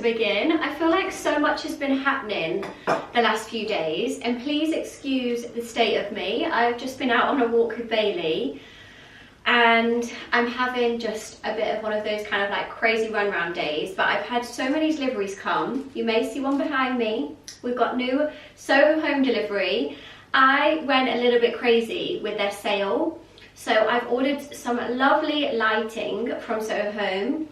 to begin. I feel like so much has been happening the last few days, and please excuse the state of me. I've just been out on a walk with Bailey and I'm having just a bit of one of those kind of like crazy run round days, but I've had so many deliveries come. You may see one behind me. We've got new Soho Home delivery. I went a little bit crazy with their sale, so I've ordered some lovely lighting from Soho Home,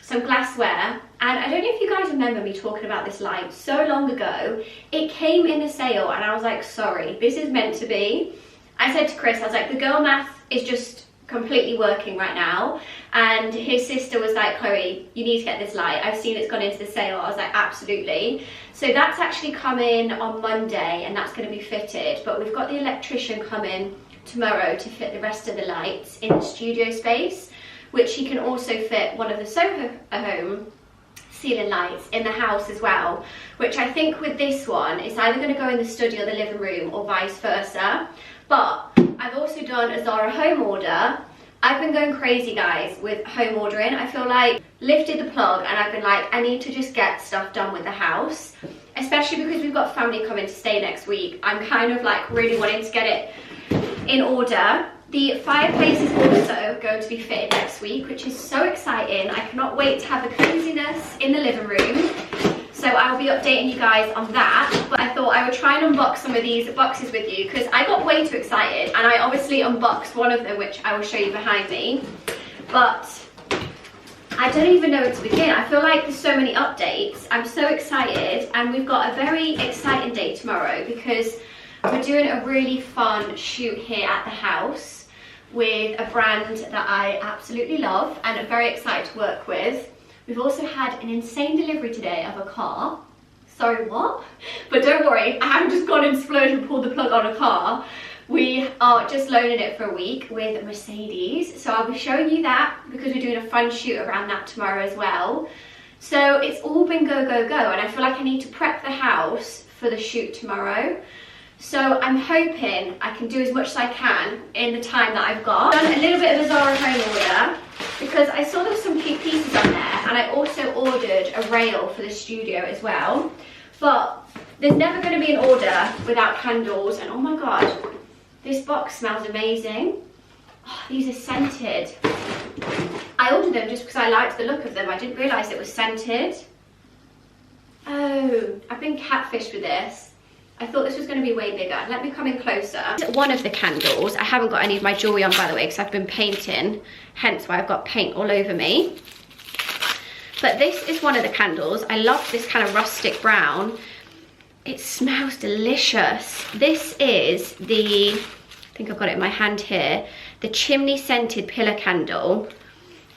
some glassware, and I don't know if you guys remember me talking about this light so long ago. It came in a sale and I was like, sorry, this is meant to be. I said to Chris, I was like, the girl math is just completely working right now, and his sister was like, Chloe, you need to get this light, I've seen it's gone into the sale. I was like, absolutely. So that's actually coming on Monday and that's going to be fitted, but we've got the electrician coming tomorrow to fit the rest of the lights in the studio space, which he can also fit one of the Soho Home ceiling lights in the house as well, which I think with this one it's either going to go in the study or the living room or vice versa. But I've also done a Zara home order. I've been going crazy, guys, with home ordering. I feel like lifted the plug and I've been like, I need to just get stuff done with the house, especially because we've got family coming to stay next week. I'm kind of like really wanting to get it in order. The fireplace is also going to be fitted next week, which is so exciting. I cannot wait to have the coziness in the living room. So I'll be updating you guys on that. But I thought I would try and unbox some of these boxes with you because I got way too excited and I obviously unboxed one of them, which I will show you behind me. But I don't even know where to begin. I feel like there's so many updates. I'm so excited, and we've got a very exciting day tomorrow because we're doing a really fun shoot here at the house with a brand that I absolutely love and I'm very excited to work with. We've also had an insane delivery today of a car. Sorry, what? But don't worry, I haven't just gone and splurged and pulled the plug on a car. We are just loaning it for a week with Mercedes. So I'll be showing you that because we're doing a fun shoot around that tomorrow as well. So it's all been go, go, go. And I feel like I need to prep the house for the shoot tomorrow. So I'm hoping I can do as much as I can in the time that I've got. I've done a little bit of a Zara home order because I saw there were some cute pieces on there, and I also ordered a rail for the studio as well. But there's never going to be an order without candles, and oh my god, this box smells amazing. Oh, these are scented. I ordered them just because I liked the look of them. I didn't realise it was scented. Oh, I've been catfished with this. I thought this was going to be way bigger. Let me come in closer. One of the candles, I haven't got any of my jewellery on, by the way, because I've been painting, hence why I've got paint all over me. But this is one of the candles. I love this kind of rustic brown. It smells delicious. This is the, I think I've got it in my hand here, the chimney scented pillar candle.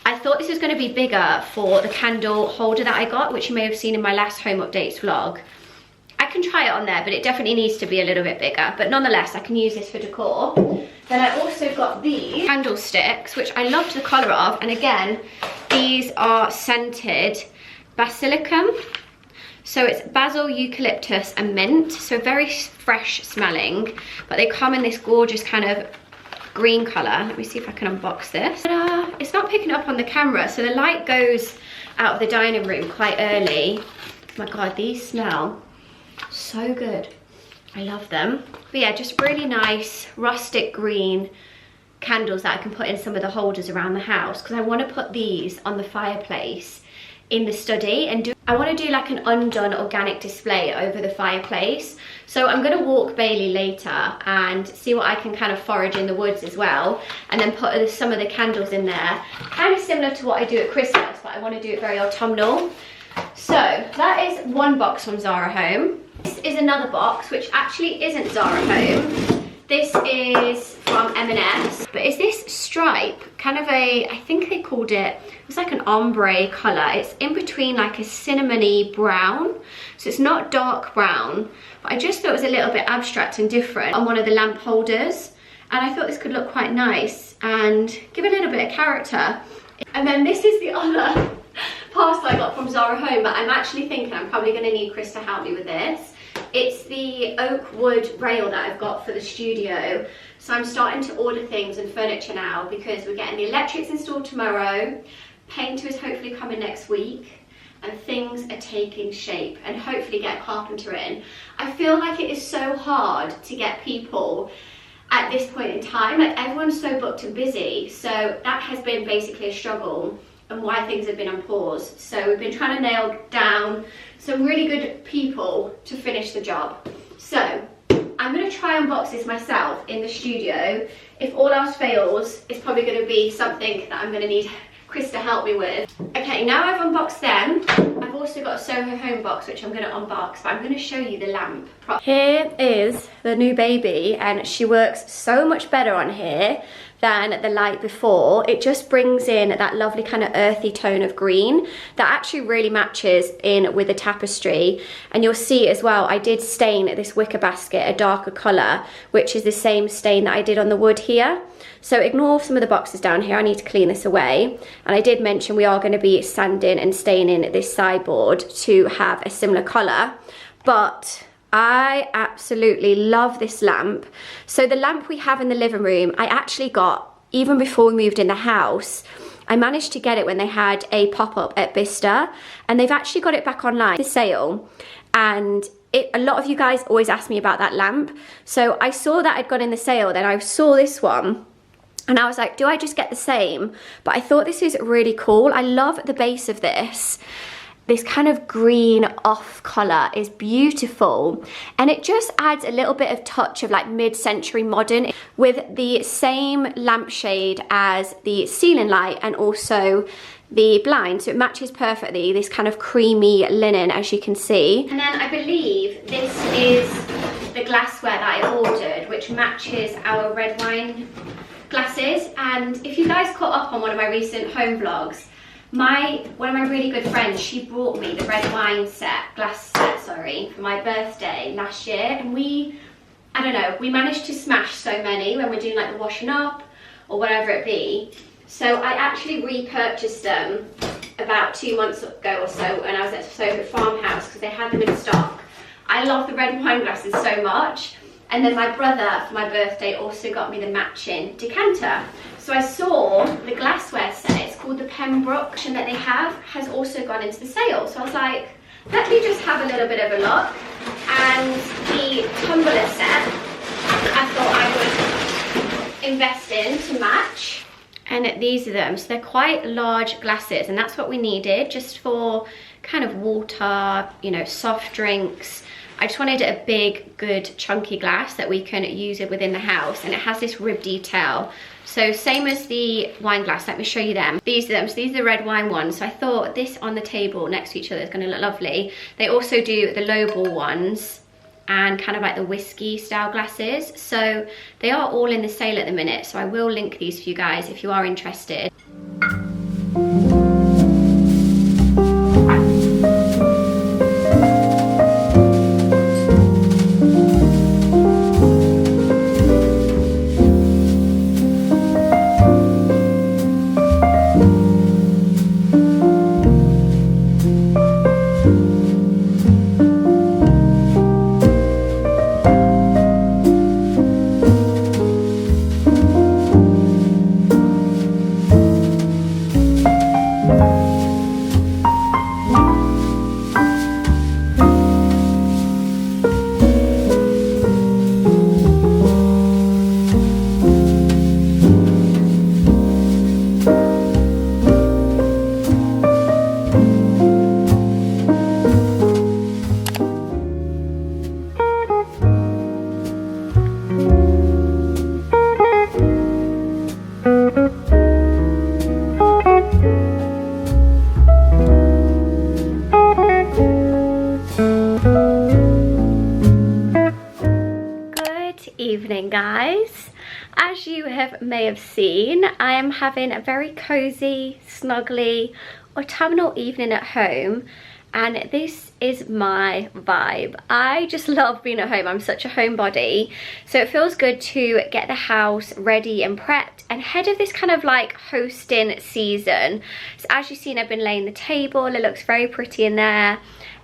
I thought this was going to be bigger for the candle holder that I got, which you may have seen in my last home updates vlog. I can try it on there, but it definitely needs to be a little bit bigger. But nonetheless, I can use this for decor. Then I also got these candlesticks, which I loved the colour of. And again, these are scented basilicum. So it's basil, eucalyptus and mint. So very fresh smelling. But they come in this gorgeous kind of green colour. Let me see if I can unbox this. It's not picking up on the camera. So the light goes out of the dining room quite early. Oh my god, these smell so good. I love them. But yeah, just really nice rustic green candles that I can put in some of the holders around the house, because I want to put these on the fireplace in the study, and I want to do like an undone organic display over the fireplace. So I'm going to walk Bailey later and see what I can kind of forage in the woods as well, and then put some of the candles in there, kind of similar to what I do at Christmas, but I want to do it very autumnal. So that is one box from Zara Home. This is another box, which actually isn't Zara Home. This is from M&S, but it's this stripe, kind of a, I think they called it, it's like an ombre colour. It's in between like a cinnamony brown, so it's not dark brown, but I just thought it was a little bit abstract and different on one of the lamp holders, and I thought this could look quite nice and give a little bit of character. And then this is the other parcel I got from Zara Home, but I'm actually thinking I'm probably going to need Chris to help me with this. It's the oak wood rail that I've got for the studio. So I'm starting to order things and furniture now because we're getting the electrics installed tomorrow. Painter is hopefully coming next week. and things are taking shape, and hopefully get a carpenter in. I feel like it is so hard to get people at this point in time. Like, everyone's so booked and busy, so that has been basically a struggle and why things have been on pause. So we've been trying to nail down some really good people to finish the job. So I'm going to try and unbox this myself in the studio. If all else fails, it's probably going to be something that I'm going to need Chris to help me with. Okay, now I've unboxed them, I've also got a Soho Home box which I'm going to unbox, but I'm going to show you the lamp. Here is the new baby, and she works so much better on here than the light before. It just brings in that lovely kind of earthy tone of green that actually really matches in with the tapestry. And you'll see as well, I did stain this wicker basket a darker colour, which is the same stain that I did on the wood here. So ignore some of the boxes down here, I need to clean this away. And I did mention we are going to be sanding and staining this sideboard to have a similar colour, but I absolutely love this lamp. So the lamp we have in the living room, I actually got even before we moved in the house. I managed to get it when they had a pop-up at Bicester, and they've actually got it back online, the sale. And a lot of you guys always ask me about that lamp. So I saw that had gone in the sale, then I saw this one, and I was like, do I just get the same? But I thought this is really cool. I love the base of this. This kind of green off colour is beautiful, and it just adds a little bit of touch of like mid-century modern with the same lampshade as the ceiling light and also the blind, so it matches perfectly, this kind of creamy linen, as you can see. And then I believe this is the glassware that I ordered, which matches our red wine glasses. And if you guys caught up on one of my recent home vlogs, one of my really good friends, she brought me the red wine glass set, for my birthday last year, and I don't know, we managed to smash so many when we're doing like the washing up or whatever it be. So I actually repurchased them about 2 months ago or so when I was at Soho Farmhouse, because they had them in stock. I love the red wine glasses so much. And then my brother, for my birthday, also got me the matching decanter. So I saw the glassware set, it's called the Pembroke, and that they has also gone into the sale. So I was like, let me just have a little bit of a look. And the tumbler set, I thought I would invest in to match. And these are them, so they're quite large glasses, and that's what we needed, just for kind of water, you know, soft drinks. I just wanted a big, good, chunky glass that we can use it within the house, and it has this rib detail. So same as the wine glass, let me show you them. These are them, so these are the red wine ones. So I thought this on the table next to each other is gonna look lovely. They also do the lowball ones and kind of like the whiskey style glasses. So they are all in the sale at the minute, so I will link these for you guys if you are interested. Evening, guys. As you may have seen, I am having a very cozy, snuggly, autumnal evening at home, and this is my vibe. I just love being at home. I'm such a homebody, so it feels good to get the house ready and prepped ahead of this kind of like hosting season. So as you've seen, I've been laying the table. It looks very pretty in there.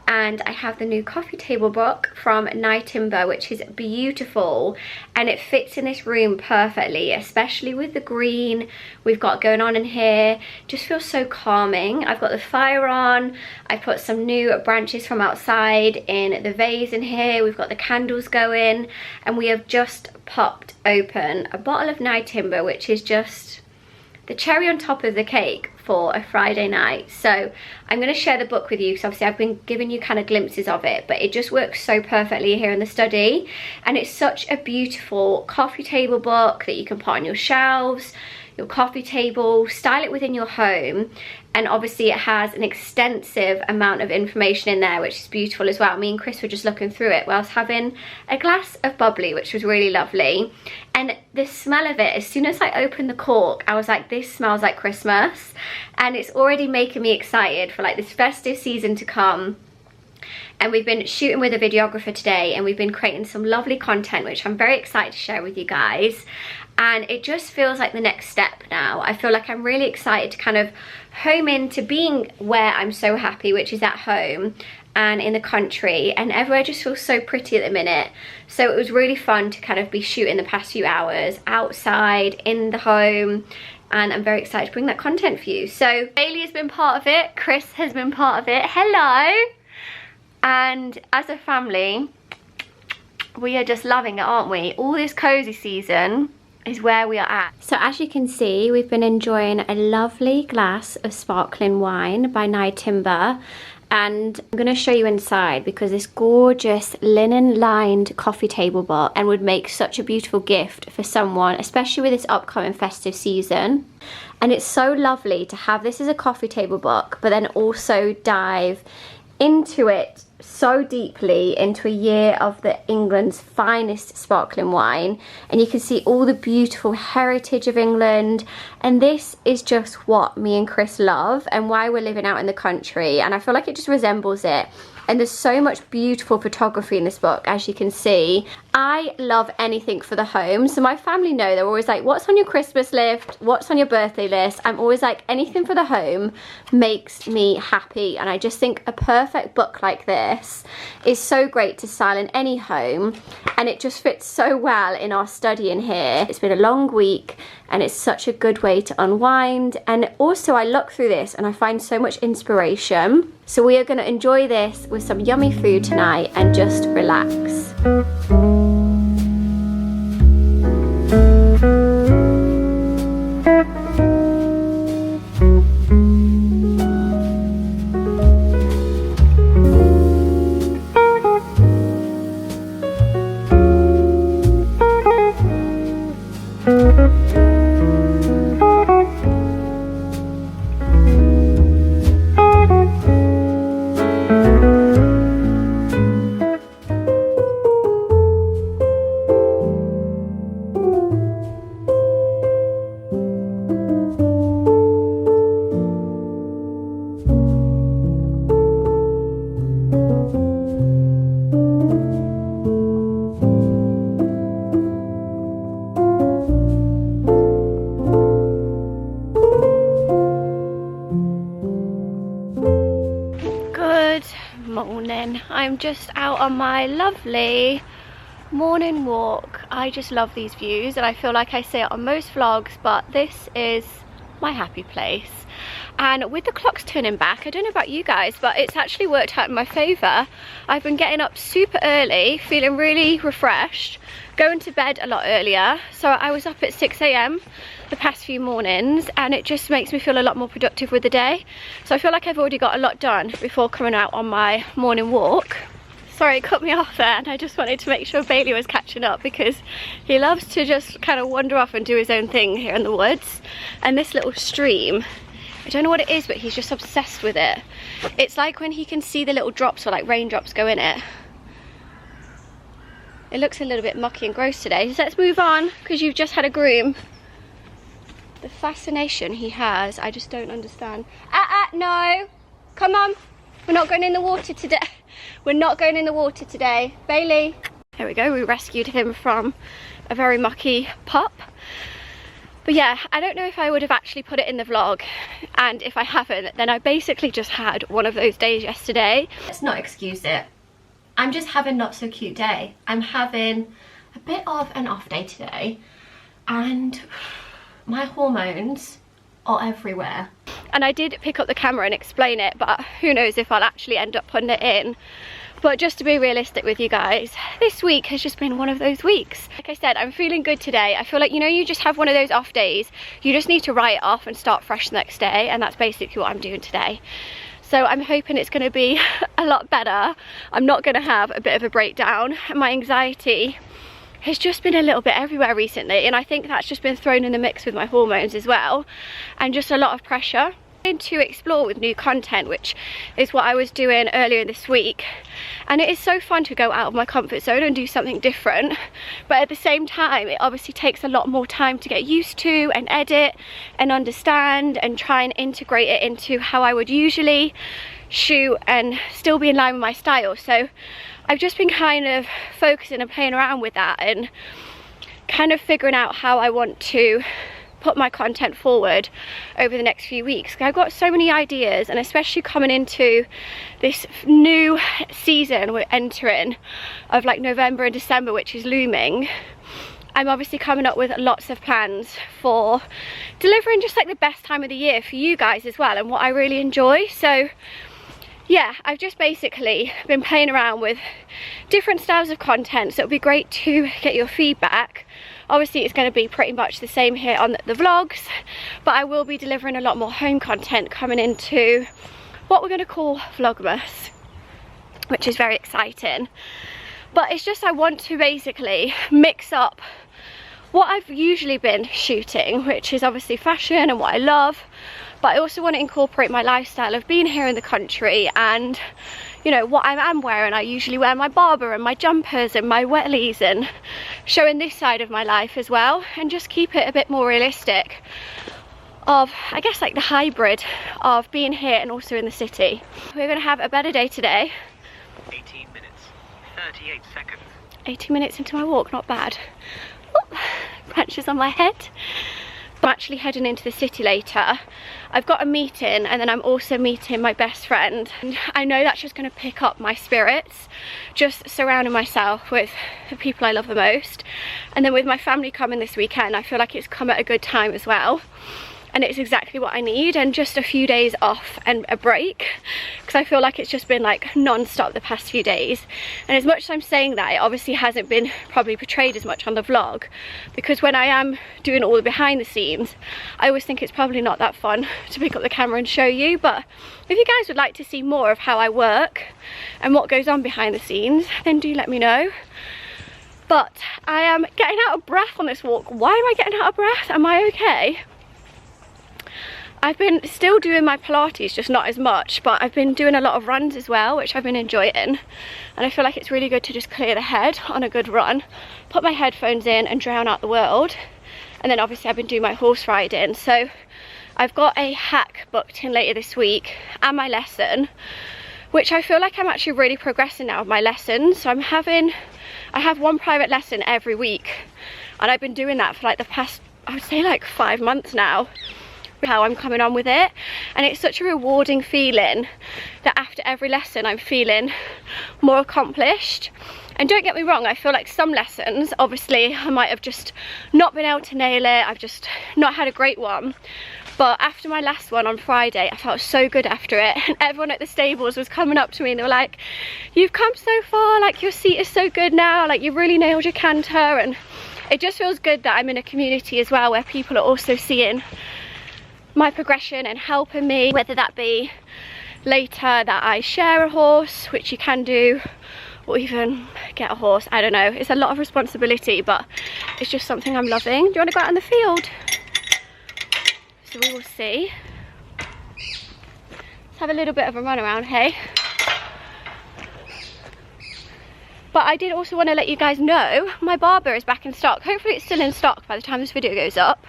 and I have the new coffee table book from NYE Timber, which is beautiful, and it fits in this room perfectly, especially with the green we've got going on in here. Just feels so calming. I've got the fire on, I put some new branches from outside in the vase in here, we've got the candles going, and we have just popped open a bottle of NYE Timber, which is just the cherry on top of the cake for a Friday night. So I'm going to share the book with you, because obviously I've been giving you kind of glimpses of it, but it just works so perfectly here in the study, and it's such a beautiful coffee table book that you can put on your shelves, your coffee table, style it within your home. And obviously it has an extensive amount of information in there, which is beautiful as well. Me and Chris were just looking through it whilst having a glass of bubbly, which was really lovely. And the smell of it, as soon as I opened the cork, I was like, this smells like Christmas. And it's already making me excited for like this festive season to come. And we've been shooting with a videographer today, and we've been creating some lovely content, which I'm very excited to share with you guys. And it just feels like the next step now. I feel like I'm really excited to kind of home into being where I'm so happy, which is at home and in the country, and everywhere just feels so pretty at the minute. So it was really fun to kind of be shooting the past few hours outside, in the home, and I'm very excited to bring that content for you. So Bailey has been part of it, Chris has been part of it, hello! And as a family, we are just loving it, aren't we? All this cozy season is where we are at. So as you can see, we've been enjoying a lovely glass of sparkling wine by NYE Timber, and I'm going to show you inside, because this gorgeous linen lined coffee table book and would make such a beautiful gift for someone, especially with this upcoming festive season. And it's so lovely to have this as a coffee table book, but then also dive into it so deeply into a year of England's finest sparkling wine, and you can see all the beautiful heritage of England. And this is just what me and Chris love, and why we're living out in the country, and I feel like it just resembles it. And there's so much beautiful photography in this book, as you can see. I love anything for the home, so my family know, they're always like, what's on your Christmas list, what's on your birthday list? I'm always like, anything for the home makes me happy, and I just think a perfect book like this is so great to style in any home, and it just fits so well in our study in here. It's been a long week, and it's such a good way to unwind, and also I look through this and I find so much inspiration. So we are going to enjoy this with some yummy food tonight and just relax. Morning. I'm just out on my lovely morning walk. I just love these views, and I feel like I say it on most vlogs, but this is my happy place. And with the clocks turning back, I don't know about you guys, but it's actually worked out in my favour. I've been getting up super early, feeling really refreshed, going to bed a lot earlier. So I was up at 6 AM the past few mornings, and it just makes me feel a lot more productive with the day. So I feel like I've already got a lot done before coming out on my morning walk. Sorry, it cut me off there, and I just wanted to make sure Bailey was catching up, because he loves to just kind of wander off and do his own thing here in the woods. And this little stream, I don't know what it is, but he's just obsessed with it. It's like when he can see the little drops, or like raindrops, go in it. It looks a little bit mucky and gross today, so let's move on, because you've just had a groom. The fascination he has, I just don't understand. No, come on, we're not going in the water today. We're not going in the water today. Bailey. There we go, we rescued him from a very mucky pup. But yeah, I don't know if I would have actually put it in the vlog, and if I haven't, then I basically just had one of those days yesterday. Let's not excuse it. I'm just having not so cute day. I'm having a bit of an off day today, and my hormones are everywhere. And I did pick up the camera and explain it, but who knows if I'll actually end up putting it in. But just to be realistic with you guys, this week has just been one of those weeks. Like I said, I'm feeling good today. I feel like, you know, you just have one of those off days. You just need to write it off and start fresh the next day, and that's basically what I'm doing today. So I'm hoping it's going to be a lot better. I'm not going to have a bit of a breakdown. My anxiety has just been a little bit everywhere recently, and I think that's just been thrown in the mix with my hormones as well, and just a lot of pressure to explore with new content, which is what I was doing earlier this week. And it is so fun to go out of my comfort zone and do something different, but at the same time it obviously takes a lot more time to get used to and edit and understand and try and integrate it into how I would usually shoot and still be in line with my style. So I've just been kind of focusing and playing around with that and kind of figuring out how I want to put my content forward over the next few weeks. I've got so many ideas, and especially coming into this new season we're entering of like November and December, which is looming. I'm obviously coming up with lots of plans for delivering just like the best time of the year for you guys as well, and what I really enjoy. So yeah, I've just basically been playing around with different styles of content, so it'll be great to get your feedback. Obviously it's going to be pretty much the same here on the vlogs, but I will be delivering a lot more home content coming into what we're going to call Vlogmas, which is very exciting. But it's just I want to basically mix up what I've usually been shooting, which is obviously fashion and what I love, but I also want to incorporate my lifestyle of being here in the country and, you know, what I am wearing. I usually wear my Barber and my jumpers and my wellies, and showing this side of my life as well, and just keep it a bit more realistic of, I guess, like the hybrid of being here and also in the city. We're going to have a better day today. 18 minutes, 38 seconds. 18 minutes into my walk, not bad. Oh, branches on my head. I'm actually heading into the city later. I've got a meeting, and then I'm also meeting my best friend, and I know that's just going to pick up my spirits, just surrounding myself with the people I love the most. And then with my family coming this weekend, I feel like it's come at a good time as well, and it's exactly what I need, and just a few days off and a break, because I feel like it's just been like non-stop the past few days. And as much as I'm saying that, it obviously hasn't been probably portrayed as much on the vlog, because when I am doing all the behind the scenes, I always think it's probably not that fun to pick up the camera and show you. But if you guys would like to see more of how I work and what goes on behind the scenes, then do let me know. But I am getting out of breath on this walk. Why am I getting out of breath? Am I okay? I've been still doing my Pilates, just not as much, but I've been doing a lot of runs as well, which I've been enjoying. And I feel like it's really good to just clear the head on a good run, put my headphones in and drown out the world. And then obviously I've been doing my horse riding. So I've got a hack booked in later this week and my lesson, which I feel like I'm actually really progressing now with my lessons. So I have one private lesson every week, and I've been doing that for like the past, I would say like 5 months now. How I'm coming on with it, and it's such a rewarding feeling that after every lesson I'm feeling more accomplished. And don't get me wrong, I feel like some lessons obviously I might have just not been able to nail it, I've just not had a great one. But after my last one on Friday, I felt so good after it, and everyone at the stables was coming up to me and they were like, you've come so far, like your seat is so good now, like you've really nailed your canter. And it just feels good that I'm in a community as well where people are also seeing my progression and helping me, whether that be later that I share a horse, which you can do, or even get a horse. I don't know, it's a lot of responsibility, but it's just something I'm loving. Do you want to go out in the field? So we will see. Let's have a little bit of a run around, hey? But I did also want to let you guys know my Barber is back in stock. Hopefully it's still in stock by the time this video goes up.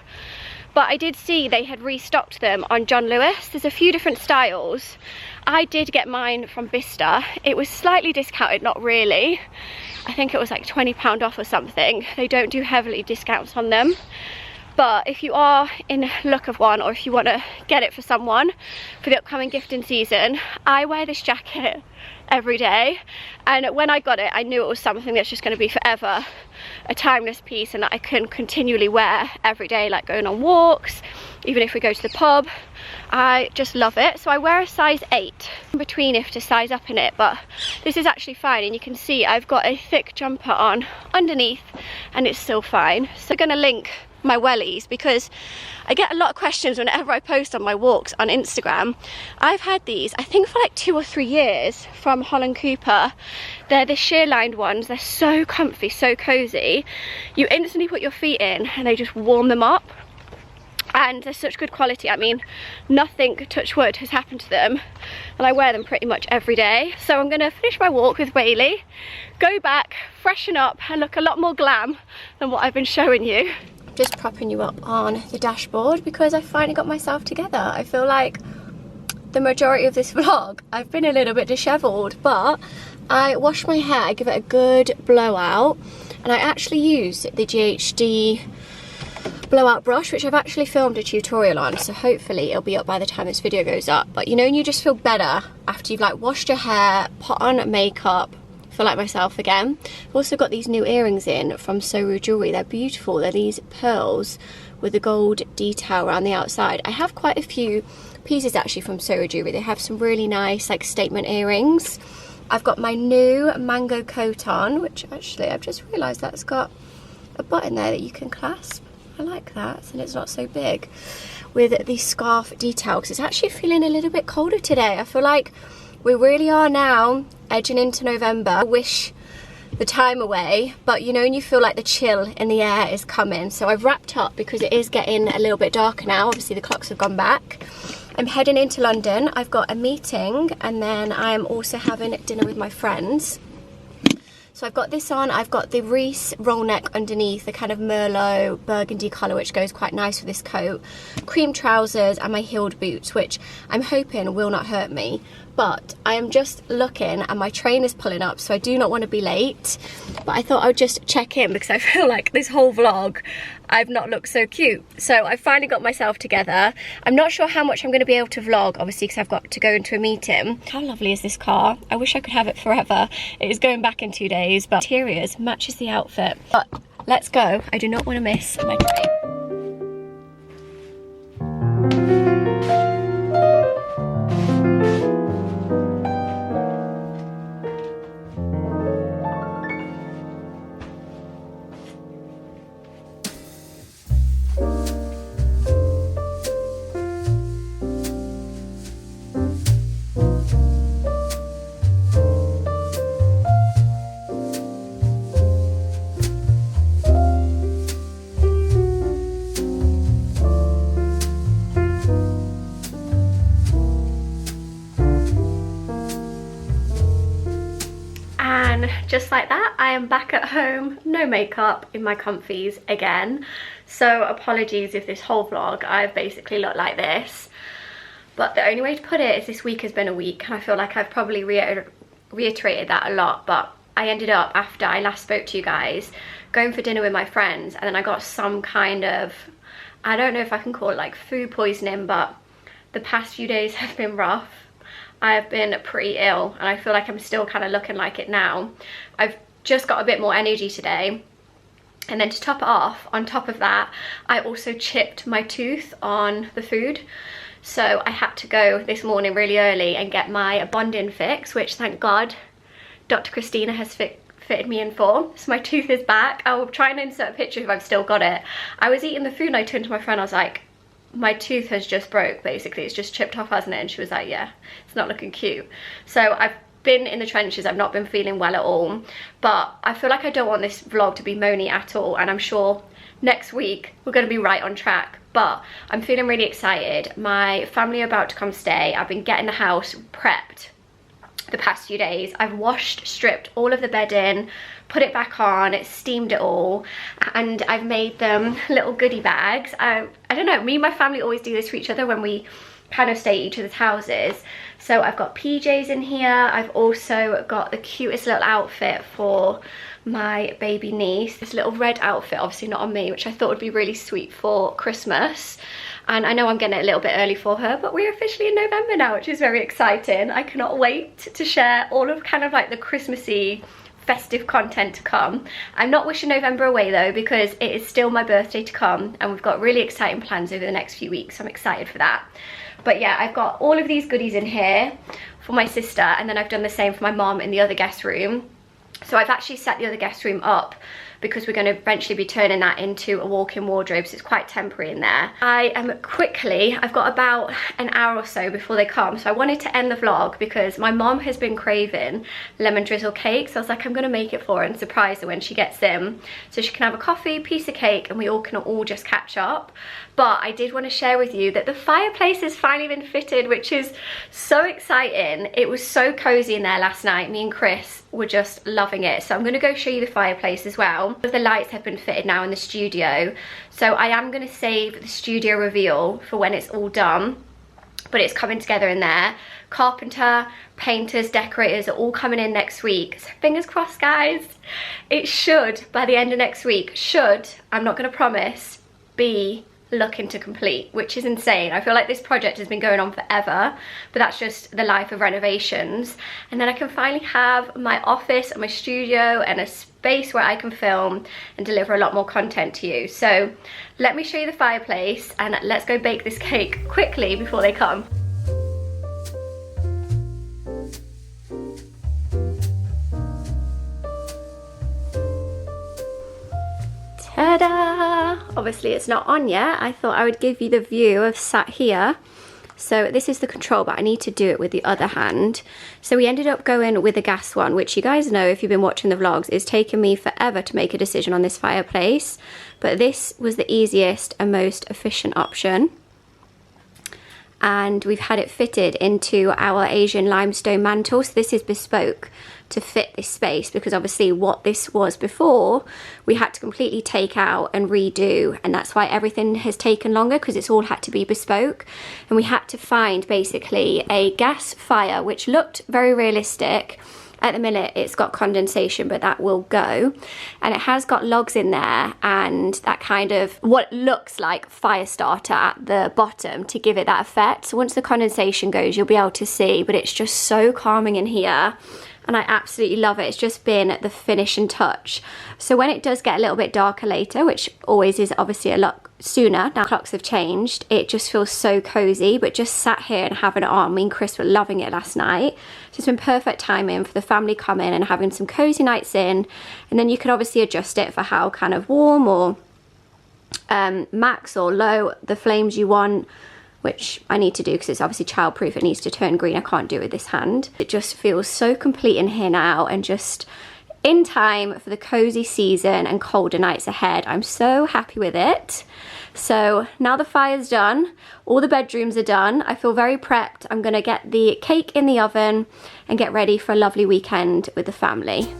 But I did see they had restocked them on John Lewis. There's a few different styles. I did get mine from Bicester. It was slightly discounted, not really. I think it was like £20 off or something. They don't do heavily discounts on them. But if you are in look of one, or if you want to get it for someone for the upcoming gifting season, I wear this jacket every day, and when I got it I knew it was something that's just going to be forever a timeless piece and that I can continually wear every day, like going on walks, even if we go to the pub. I just love it. So I wear a size 8 in between if to size up in it, but this is actually fine, and you can see I've got a thick jumper on underneath and it's still fine. So I'm going to link my wellies because I get a lot of questions whenever I post on my walks on Instagram. I've had these I think for like 2 or 3 years from Holland Cooper. They're the sheer lined ones. They're so comfy, so cozy. You instantly put your feet in and they just warm them up, and they're such good quality. I mean, nothing, touch wood, has happened to them, and I wear them pretty much every day. So I'm gonna finish my walk with Bailey, go back, freshen up and look a lot more glam than what I've been showing you. Just propping you up on the dashboard because I finally got myself together. I feel like the majority of this vlog I've been a little bit disheveled, but I washed my hair, I give it a good blowout, and I actually used the GHD blowout brush, which I've actually filmed a tutorial on, so hopefully it'll be up by the time this video goes up. But you know, and you just feel better after you've like washed your hair, put on makeup, feel like myself again. I've also got these new earrings in from Soru Jewelry. They're beautiful. They're these pearls with the gold detail around the outside. I have quite a few pieces actually from Soru Jewelry. They have some really nice like statement earrings. I've got my new mango coat on, which actually I've just realised that's got a button there that you can clasp. I like that, and it's not so big, with the scarf detail, because it's actually feeling a little bit colder today. I feel like we really are now edging into November. I wish the time away, but you know, and you feel like the chill in the air is coming. So I've wrapped up because it is getting a little bit darker now. Obviously the clocks have gone back. I'm heading into London. I've got a meeting, and then I'm also having dinner with my friends. So I've got this on, I've got the Reese roll neck underneath, the kind of Merlot burgundy colour, which goes quite nice with this coat, cream trousers and my heeled boots, which I'm hoping will not hurt me. But I am just looking and my train is pulling up, so I do not want to be late. But I thought I would just check in because I feel like this whole vlog I've not looked so cute. So I finally got myself together. I'm not sure how much I'm going to be able to vlog, obviously, because I've got to go into a meeting. How lovely is this car? I wish I could have it forever. It is going back in 2 days, but interiors matches the outfit. But let's go. I do not want to miss my train. Just like that, I am back at home, no makeup, in my comfies again. So apologies if this whole vlog I've basically looked like this, but the only way to put it is this week has been a week, and I feel like I've probably reiterated that a lot. But I ended up, after I last spoke to you guys, going for dinner with my friends, and then I got some kind of, I don't know if I can call it like food poisoning, but the past few days have been rough. I've been pretty ill, and I feel like I'm still kind of looking like it now. I've just got a bit more energy today, and then to top it off, on top of that, I also chipped my tooth on the food. So I had to go this morning really early and get my bonding fix, which thank God Dr. Christina has fitted me in for. So my tooth is back. I'll try and insert a picture if I've still got it. I was eating the food and I turned to my friend, I was like, my tooth has just broke, basically. It's just chipped off, hasn't it? And she was like, yeah, it's not looking cute. So I've been in the trenches. I've not been feeling well at all, but I feel like I don't want this vlog to be moany at all, and I'm sure next week we're going to be right on track. But I'm feeling really excited. My family are about to come stay. I've been getting the house prepped the past few days. I've washed, stripped all of the bedding, put it back on, steamed it all, and I've made them little goodie bags. I don't know, me and my family always do this for each other when we kind of stay at each other's houses. So I've got PJs in here. I've also got the cutest little outfit for my baby niece. This little red outfit, obviously not on me, which I thought would be really sweet for Christmas. And I know I'm getting it a little bit early for her, but we're officially in November now, which is very exciting. I cannot wait to share all of kind of like the Christmassy festive content to come. I'm not wishing November away though, because it is still my birthday to come and we've got really exciting plans over the next few weeks, so I'm excited for that. But yeah, I've got all of these goodies in here for my sister, and then I've done the same for my mom in the other guest room. So I've actually set the other guest room up because we're going to eventually be turning that into a walk-in wardrobe, so it's quite temporary in there. I've got about an hour or so before they come, so I wanted to end the vlog because my mom has been craving lemon drizzle cake, so I was like, I'm going to make it for her and surprise her when she gets in, so she can have a coffee, piece of cake, and we all can all just catch up. But I did want to share with you that the fireplace has finally been fitted, which is so exciting. It was so cozy in there last night. Me and Chris were just loving it. So I'm going to go show you the fireplace as well. The lights have been fitted now in the studio. So I am going to save the studio reveal for when it's all done. But it's coming together in there. Carpenter, painters, decorators are all coming in next week. So fingers crossed, guys. It should, by the end of next week, I'm not going to promise, be looking to complete, which is insane. I feel like this project has been going on forever, but that's just the life of renovations. And then I can finally have my office and my studio and a space where I can film and deliver a lot more content to you. So let me show you the fireplace and let's go bake this cake quickly before they come. Ta-da! Obviously it's not on yet. I thought I would give you the view of sat here. So this is the control, but I need to do it with the other hand. So we ended up going with the gas one, which you guys know if you've been watching the vlogs, it's taken me forever to make a decision on this fireplace. But this was the easiest and most efficient option. And we've had it fitted into our Asian limestone mantle. So this is bespoke to fit this space, because obviously what this was before we had to completely take out and redo, and that's why everything has taken longer, because it's all had to be bespoke. And we had to find basically a gas fire which looked very realistic. At the minute it's got condensation, but that will go, and it has got logs in there and that kind of what looks like fire starter at the bottom to give it that effect. So once the condensation goes you'll be able to see, but it's just so calming in here and I absolutely love it. It's just been the finishing touch. So when it does get a little bit darker later, which always is obviously a lot sooner, now clocks have changed, it just feels so cozy. But just sat here and having it on, me and Chris were loving it last night. So it's been perfect timing for the family coming and having some cozy nights in, and then you can obviously adjust it for how kind of warm or max or low the flames you want, which I need to do because it's obviously childproof. It needs to turn green. I can't do it with this hand. It just feels so complete in here now and just in time for the cozy season and colder nights ahead. I'm so happy with it. So now the fire's done, all the bedrooms are done. I feel very prepped. I'm gonna get the cake in the oven and get ready for a lovely weekend with the family.